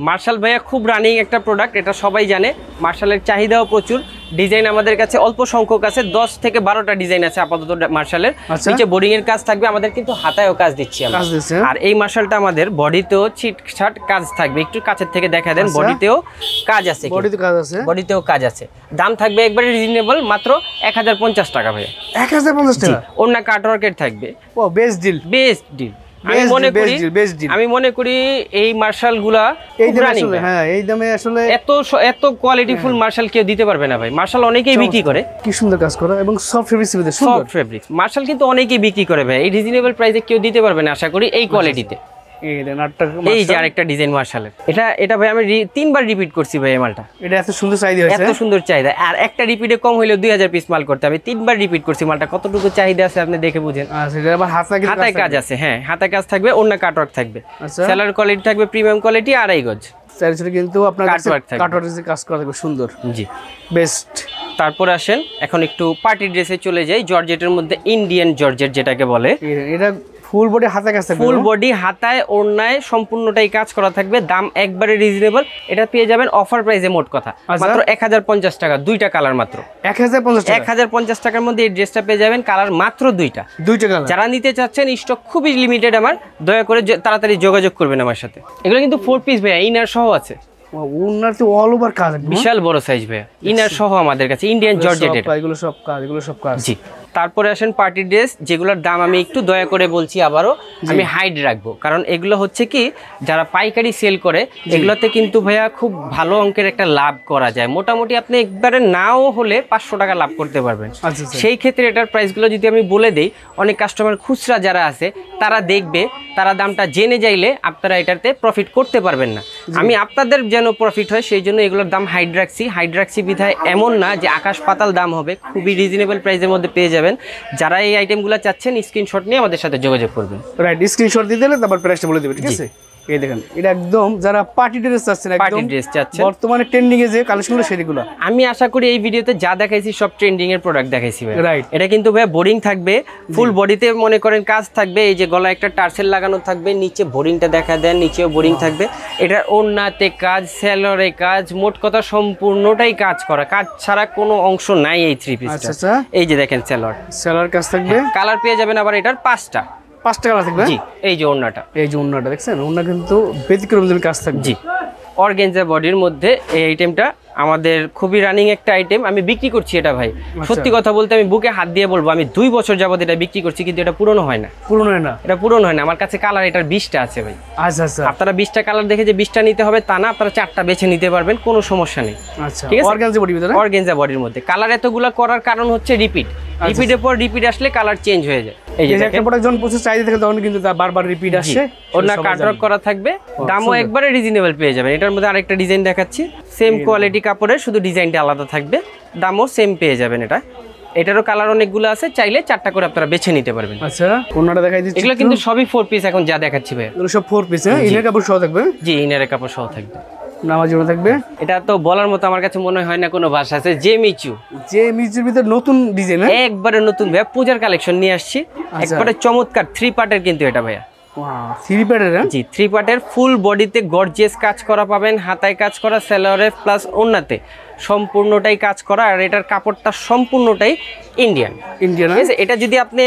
মার্শাল ভাইয়া, খুব রানিং একটা প্রোডাক্ট, এটা সবাই জানে। মার্শালের চাহিদাও প্রচুর, ডিজাইন আমাদের কাছে অল্প সংখ্যক আছে, 10 থেকে 12টা ডিজাইন আছে আপাতত মার্শালের। নিচে বোর্ডিং এর কাজ থাকবে, আমাদের কিন্তু হাতায়ও কাজ দিচ্ছি আমরা। আর এই মার্শালটা আমাদের বডিতেও ছিটছাট কাজ থাকবে, একটু কাছের থেকে দেখা দেন। বডিতেও কাজ আছে, বডিতেও কাজ আছে। দাম থাকবে একবারে রিজনেবল, মাত্র 1050 টাকা ভাইয়া। 1050 টাকা। ওন্না কাটওয়ার্কের থাকবে। ও বেস্ট ডিল। আমি মনে করি এই মার্শালগুলা এই দামে আসলে এত কোয়ালিটিফুল মার্শাল কেউ দিতে পারবে না ভাই। মার্শাল অনেকেই বিক্রি করে, কি সুন্দর কাজ করা এবং সফট ফেব্রিক মার্শাল কিন্তু অনেকেই বিক্রি করে ভাই। এই রিজনেবল প্রাইসে কেউ দিতে পারবে না আশা করি এই কোয়ালিটিতে। এই যে আরেকটা ডিজাইন মার্শালের, এটা ভাই আমি 3বার রিপিট করছি ভাই। এই মালটা এটা এত সুন্দর চাহিদা হয়েছে, এত সুন্দর চাহিদা। আর একটা রিপিটে কম হইলেও 2000 পিস মাল করতে হবে। 3বার রিপিট করছি মালটা, কতটুকু চাহিদা আছে আপনি দেখে বুঝেন। হাতায় কাজ আছে, হ্যাঁ হাতায় কাজ থাকবে, অন্য কাটওয়ার্ক থাকবে, সেলার কোয়ালিটি থাকবে, প্রিমিয়াম কোয়ালিটি, 2.5 গজ কিন্তু আপনার কাটওয়ার্কের কাজ করা থাকবে সুন্দর। জি বেস্ট। তারপর আসেন এখন একটু পার্টি ড্রেসে চলে যাই। জর্জেটের মধ্যে ইন্ডিয়ান জর্জেট যেটাকে বলে, এটা ফুল বডি হাতায় কাজ থাকবে, ফুল বডি হাতায় ওড়নায় সম্পূর্ণটাই কাজ করা থাকবে। দাম একবারে রিজনেবল, এটা পেয়ে যাবেন অফার প্রাইসে। মোট কথা মাত্র 1050 টাকা, 2টা কালার মাত্র 1050 টাকার মধ্যে এই ড্রেসটা পেয়ে যাবেন। কালার মাত্র 2টা কালার। যারা নিতে চাচ্ছেন, স্টক খুবই লিমিটেড আমার, দয়া করে তাড়াতাড়ি যোগাযোগ করবেন আমার সাথে। এগুলো কিন্তু 4 পিস ভাইয়া, ইনার সহ আছে। অল ওভার কাজ, বিশাল বড় সাইজ ভাইয়া, ইনার সহ আমাদের কাছে ইন্ডিয়ান জর্জেট। এগুলো সব কাজ। জি। তারপরে আসেন পার্টি ড্রেস, যেগুলোর দাম আমি একটু দয়া করে বলছি, আবারও আমি হাইড রাখবো, কারণ এগুলো হচ্ছে কি যারা পাইকারি সেল করে, এগুলোতে কিন্তু ভাইয়া খুব ভালো অঙ্কের একটা লাভ করা যায়। মোটামুটি আপনি একবারে নাও হলে 500 টাকা লাভ করতে পারবেন। সেই ক্ষেত্রে এটার প্রাইসগুলো যদি আমি বলে দেই, অনেক কাস্টমার খুচরা যারা আছে তারা দেখবে, তারা দামটা জেনে যাইলে আপনারা এটাতে প্রফিট করতে পারবেন না। আমি আপনাদের যেন প্রফিট হয় সেই জন্য এগুলোর দাম হাইড রাখছি বিধায় এমন না যে আকাশ পাতাল দাম হবে, খুবই রিজনেবল প্রাইসের মধ্যে পেয়ে যাবেন। যারা এই আইটেমগুলো চাচ্ছেন, স্ক্রিনশট নিয়ে আমাদের সাথে যোগাযোগ করবেন। রাইট, স্ক্রিনশট দিয়ে দিলে তারপর প্রাইসটা বলে দেবে, ঠিক আছে। এই দেখেন, এটা একদম যারা পার্টি ড্রেস চাচ্ছেন, একদম বর্তমানে ট্রেন্ডিং এ যে কালেকশনগুলো সেগুলো আমি আশা করি এই ভিডিওতে যা দেখাইছি সব ট্রেন্ডিং এর প্রোডাক্ট দেখাইছি ভাই। রাইট, এটা কিন্তু ভাই বোরিং থাকবে, ফুল বডিতে মনে করেন কাজ থাকবে। এই যে গলায় একটা টার্সেল লাগানো থাকবে, নিচে বোরিংটা দেখা দেন, নিচেও বোরিং থাকবে। এটার ওড়নাতে কাজ, সেলরে কাজ, মোট কথা সম্পূর্ণটাই কাজ করা, কাজ ছাড়া কোনো অংশ নাই এই 3 পিসটা। এই যে দেখেন সেলর কাজ থাকবে, কালার পেয়ে যাবেন আবার এটার 5টা কালার থাকবে। জি, এই যে ওড়নাটা দেখছেন, ওড়না কিন্তু ব্যতিক্রম কাজ থাকবে। জি, অর্গানজা বডির মধ্যে এই আইটেমটা আমাদের খুবই রানিং একটা আইটেম। আমি বিক্রি করছি এটা ভাই, সত্যি কথা বলতে আমি বুকে হাত দিয়ে বলবো, আমি 2 বছর যাবত এটা বিক্রি করছি, কিন্তু এটা পুরনো হয় না। এটা পুরনো হয় না। আমার কাছে কালার এটার 20টা আছে ভাই। আচ্ছা, আপনারা 20টা কালার দেখে যে 20টা নিতে হবে তা না, আপনারা 4টা বেছে নিতে পারবেন, কোনো সমস্যা নেই। ঠিক আছে, অর্গানজা বডির মধ্যে কালার এতগুলা করার কারণ হচ্ছে রিপিটের পর রিপিট আসলে কালার চেঞ্জ হয়ে যায়। এই যে একটা প্রোডাক্ট যখন প্রচুর চাহিদা থাকে তখন কিন্তু বারবার রিপিট আসে। ওনা কাটওয়ার্ক করা থাকবে, দামও একবারে রিজনেবল পেয়ে যাবেন। এটার মধ্যে আরেকটা ডিজাইন দেখাচ্ছি, সেম কোয়ালিটি কাপড়ের, শুধু ডিজাইনটা আলাদা থাকবে, দামও সেম পেয়ে যাবেন। এটারও কালার অনেকগুলো আছে, চাইলে 4টা করে আপনারা বেছে নিতে পারবেন। আচ্ছা, কোনটা দেখাই দিচ্ছি। এগুলো কিন্তু সবই 4 পিস এখন যা দেখাচ্ছি ভাই, এগুলো সব 4 পিস। হ্যাঁ, ইনার কাপড় সহ থাকবে। জি, ইনার কাপড় সহ থাকবে, নামার জন্য থাকবে। এটা তো বলার মতো আমার কাছে মনে হয় না কোনো ভাষা আছে। জেমিচুর ভিতর নতুন ডিজাইন, একবারে নতুন ভাইয়া, পূজার কালেকশন নিয়ে আসছি, একবারে চমৎকার 3 পার্টের কিন্তু এটা ভাইয়া। 3 পার্টের? জি, 3 পার্টের, ফুল বডিতে গর্জিয়াস কাজ করা পাবেন, হাতায় কাজ করা, সেলরে প্লাস ওড়নাতে সম্পূর্ণটাই কাজ করা। আর এটার কাপড়টা সম্পূর্ণটাই ইন্ডিয়ান। এটা যদি আপনি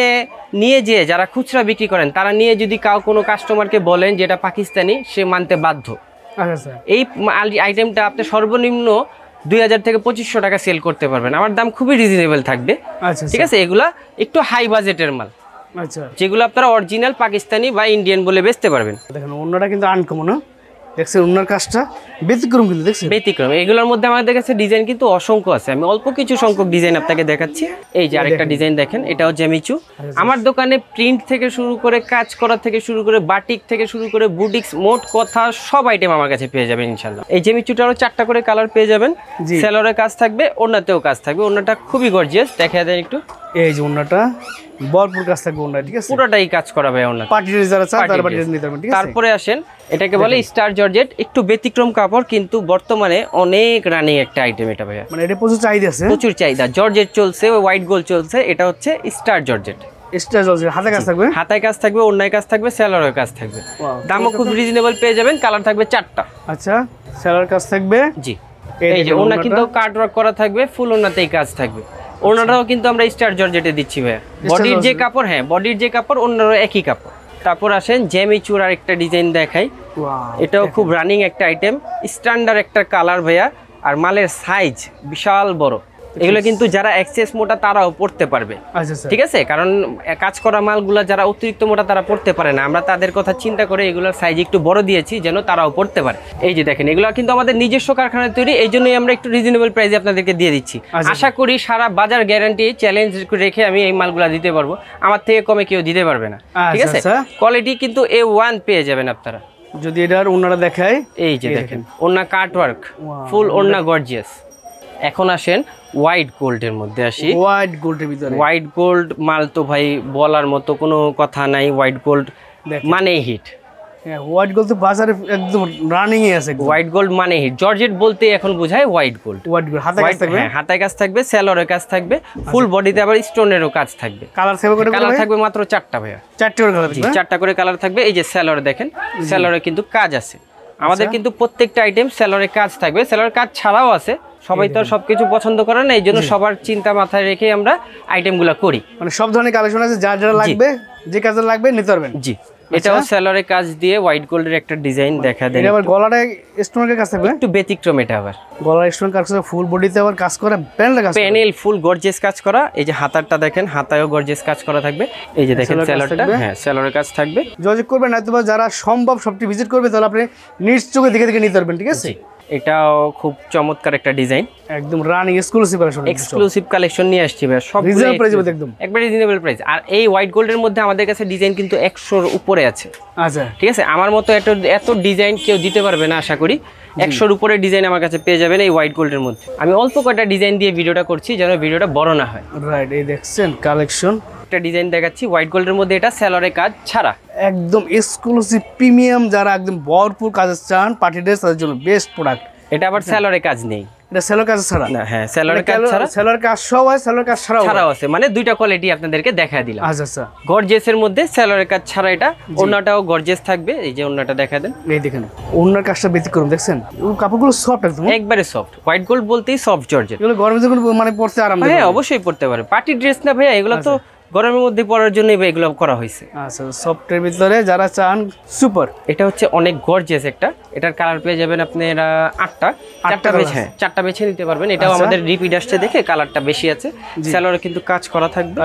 নিয়ে যেয়ে যারা খুচরা বিক্রি করেন, তারা নিয়ে যদি কোনো কাস্টমারকে বলেন যে এটা পাকিস্তানি, সে মানতে বাধ্য। এই আইটেমটা আপনি সর্বনিম্ন 2000 থেকে 2500 টাকা সেল করতে পারবেন। আমার দাম খুবই রিজনেবল থাকবে। ঠিক আছে, এগুলা একটু হাই বাজেটের মাল, যেগুলো আপনারা অরিজিনাল পাকিস্তানি বা ইন্ডিয়ান বলে বেচতে পারবেন। দেখেন ওড়নাটা কিন্তু আনকমন, দেখছেন ওনার কাজটা ব্যতিক্রম কিন্তু দেখছেন ব্যতিক্রম। এগুলোর মধ্যে আমাদের কাছে ডিজাইন কিন্তু অসংখ্য আছে, আমি অল্প কিছু সংখ্যক ডিজাইন আপনাকে দেখাচ্ছি। এই যে আরেকটা ডিজাইন দেখেন, এটাও জেমিচু। আমার দোকানে প্রিন্ট থেকে শুরু করে কাজ করা থেকে শুরু করে বাটিক থেকে শুরু করে বুটিক্স, মোট কথা সব আইটেম আমার কাছে পেয়ে যাবেন ইনশাল্লাহ। এই জেমিচুটারও 4টা করে কালার পেয়ে যাবেন, সেলরের কাজ থাকবে, ওড়নাতেও কাজ থাকবে। ওড়নাটা খুবই গর্জিয়াস, দেখা দেন একটু। এই যে ওড়নাটা ভরপুর কাজ থাকবে ওড়না, ঠিক আছে পুরোটাই কাজ করা ভাই ওড়না। পার্টি ড্রেস যারা চান তারা পার্টি ড্রেস নিতে পারবেন, ঠিক আছে। তারপরে আসেন, এটাকে বলে স্টার জর্জেট, একটু ব্যতিক্রম কাপড় কিন্তু বর্তমানে অনেক রানিং একটা আইটেম এটা ভাইয়া, মানে এটা প্রচুর চাহিদা আছে, প্রচুর চাহিদা। জর্জেট চলছে, হোয়াইট গোল্ড চলছে, এটা হচ্ছে স্টার জর্জেট। এক্সট্রা চলছে, হাতে কাজ থাকবে, হাতায় কাজ থাকবে, ওড়নায় কাজ থাকবে, সেলরের কাজ থাকবে। দামও খুব রিজনেবল পেয়ে যাবেন। কালার থাকবে 4টা। আচ্ছা, সেলার কাজ থাকবে, জি। এই যে ওড়না কিন্তু কাট ওয়ার্ক করা থাকবে, ফুল ওড়নাতেই কাজ থাকবে। ওড়নাটাও কিন্তু আমরা স্টার জর্জেটে দিচ্ছি ভাইয়া। বডির যে কাপড়, হ্যাঁ বডির যে কাপড় ওড়নারও একই কাপড়। তারপর আসেন জেমিচুর আর একটা ডিজাইন দেখাই, এটাও খুব রানিং একটা আইটেম, স্ট্যান্ডার্ড একটা কালার ভাইয়া। আর মালের সাইজ বিশাল বড়, এগুলো কিন্তু যারা এক্সেস মোটা তারাও পড়তে পারবে, ঠিক আছে। কারণ কাজ করা মালগুলা যারা অতিরিক্ত মোটা তারা পড়তে পারে না, আমরা তাদের কথা চিন্তা করে এগুলোর সাইজ একটু বড় দিয়েছি যেন তারাও পড়তে পারে। এই যে দেখেন, এগুলো কিন্তু আমাদের নিজস্ব কারখানায় তৈরি, এই জন্যই আমরা একটু রিজনেবল প্রাইসে আপনাদেরকে দিয়ে দিচ্ছি। আশা করি সারা বাজার গ্যারান্টি চ্যালেঞ্জ রেখে আমি এই মালগুলা দিতে পারবো, আমার থেকে কমে কেউ দিতে পারবে না, ঠিক আছে। কোয়ালিটি কিন্তু A1 পেয়ে যাবেন আপনারা। যদি এটার ওড়নাটা দেখায়, এই যে দেখেন ওড়না কাট ওয়ার্ক, ফুল ওড়না গর্জিয়াস। এখন আসেন হোয়াইট গোল্ডের মধ্যে আসি। হোয়াইট গোল্ডের ভিতরে হোয়াইট গোল্ড মাল তো ভাই বলার মতো কোনো কথা নাই, হোয়াইট গোল্ড মানে হিট। হ্যাঁ, হোয়াইট গোল্ড তো বাজারে একদম রানিং এ আছে। হোয়াইট গোল্ড মানে হিট, জর্জেট বলতে এখন বোঝায় হোয়াইট গোল্ড। হোয়াইট গোল্ড হাতে কাজ থাকবে, হ্যাঁ হাতে কাজ থাকবে, সেলরের কাজ থাকবে, ফুল বডিতে আবার স্টোনেরও কাজ থাকবে। কালার থাকবে কত? কালার থাকবে মাত্র 4টা ভাইয়া, 4টা করে কালার থাকবে, 4টা করে কালার থাকবে। এই যে সেলরে দেখেন, সেলরে কিন্তু কাজ আছে আমাদের, কিন্তু প্রত্যেকটা আইটেম সেলরে কাজ থাকবে, সেলরের কাজ ছাড়াও আছে। সবাই তো সবকিছু পছন্দ করে না, এই জন্য সবার চিন্তা মাথায় রেখে আমরা আইটেমগুলো করি। মানে সব ধরনের কালেকশন আছে, যার যারা লাগবে, যে কাজে লাগবে নিতে পারবেন। জি, এটাও সেলরে কাজ দিয়ে হোয়াইট গোল্ডের একটা ডিজাইন দেখা দেয়। এটা আবার গলাটা স্টোনের কাজ থাকবে, একটু ব্যতিক্রম এটা আবার। গলার স্টোন কাজ করে, ফুল বডিতে আবার কাজ করে, প্যানেল কাজ, প্যানেল ফুল গর্জিয়াস কাজ করা। এই যে হাতারটা দেখেন, হাতায়ও গর্জিয়াস কাজ করা থাকবে। এই যে দেখেন সেলরটা, হ্যাঁ সেলরের কাজ থাকবে। যোগাযোগ করবেন, হয়তো যারা সম্ভব সবটি ভিজিট করবে তাহলে আপনি নিজ চোখে দেখে দেখে নিতে পারবেন, ঠিক আছে। এটাও খুব চমৎকার একটা ডিজাইন, একদম running exclusive collection, exclusive collection নিয়ে আসছি ভাই, সব রিজনেবল প্রাইসে একদম একবার রিজনেবল প্রাইস। আর এই হোয়াইট গোল্ডের মধ্যে আমাদের কাছে ডিজাইন কিন্তু 100-র উপরে আছে। আচ্ছা, ঠিক আছে, আমার মতো এত ডিজাইন কেউ দিতে পারবে না আশা করি। 100-র উপরে ডিজাইন আমার কাছে পেয়ে যাবেন এই হোয়াইট গোল্ডের মধ্যে। আমি অল্প কয়েকটা ডিজাইন দিয়ে ভিডিওটা করছি যেন ভিডিওটা বড় না হয়। রাইট, এই দেখছেন কালেকশন, একটা ডিজাইন দেখাচ্ছি হোয়াইট গোল্ডের মধ্যে, এটা সেলরের কাজ ছাড়া একদম এক্সক্লুসিভ প্রিমিয়াম, যারা একদম ভরপুর কাজ চান পার্টি ড্রেস তাদের জন্য বেস্ট প্রোডাক্ট। এটা আবার সেলরের কাজ নেই, এটা সেলর কাজ ছাড়া না। হ্যাঁ, সেলরের কাজ ছাড়া, সেলর কাজ সহ হয়, সেলর কাজ ছাড়াও আছে, মানে দুইটা কোয়ালিটি আপনাদেরকে দেখা দিলাম। আচ্ছা আচ্ছা, গর্জিয়াসের মধ্যে সেলরের কাজ ছাড়া এটা, ওড়নাটাও গর্জিয়াস থাকবে। এই যে ওড়নাটা দেখা দেন, এই দেখেন ওড়নার কাজটা ব্যতিক্রম, দেখছেন কাপড়গুলো সফট একদম, একবারে সফট। হোয়াইট গোল্ড বলতেই সফট জর্জেট, এগুলো গরমে যখন মানে পড়তে আরাম। হ্যাঁ অবশ্যই পড়তে পারে, পার্টি ড্রেস না ভাইয়া, এগুলো তো গরমের মধ্যে পরার জন্যই এগুলো করা হয়েছে। আচ্ছা, সফটের ভিতরে যারা চান সুপার। এটা হচ্ছে অনেক গর্জিয়াস একটা, এটার কালার পেয়ে যাবেন আপনারা 8টা, 4টা বেছে, হ্যাঁ 4টা বেছে নিতে পারবেন। এটাও আমাদের রিপিট আসছে দেখে কালারটা বেশি আছে। সেলরে কিন্তু কাজ করা থাকবে,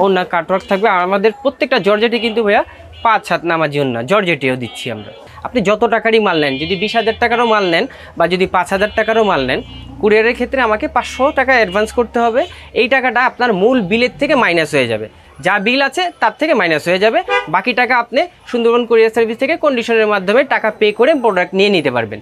অন্য কাটওয়ার্ক থাকবে। আর আমাদের প্রত্যেকটা জর্জেটে কিন্তু ভাইয়া 5 হাত নামাজি অন্য জর্জেটেও দিচ্ছি আমরা। আপনি যত টাকারই মাল নেন, যদি 20,000 টাকারও মাল নেন বা যদি 5,000 টাকারও মাল নেন, কুরিয়ারের ক্ষেত্রে আমাকে 500 টাকা অ্যাডভান্স করতে হবে। এই টাকাটা আপনার মূল বিলের থেকে মাইনাস হয়ে যাবে, যা বিল আছে তার থেকে মাইনাস হয়ে যাবে। বাকি টাকা আপনি সুন্দরবন কুরিয়ার সার্ভিস থেকে কন্ডিশনের মাধ্যমে টাকা পে করে প্রোডাক্ট নিয়ে নিতে পারবেন।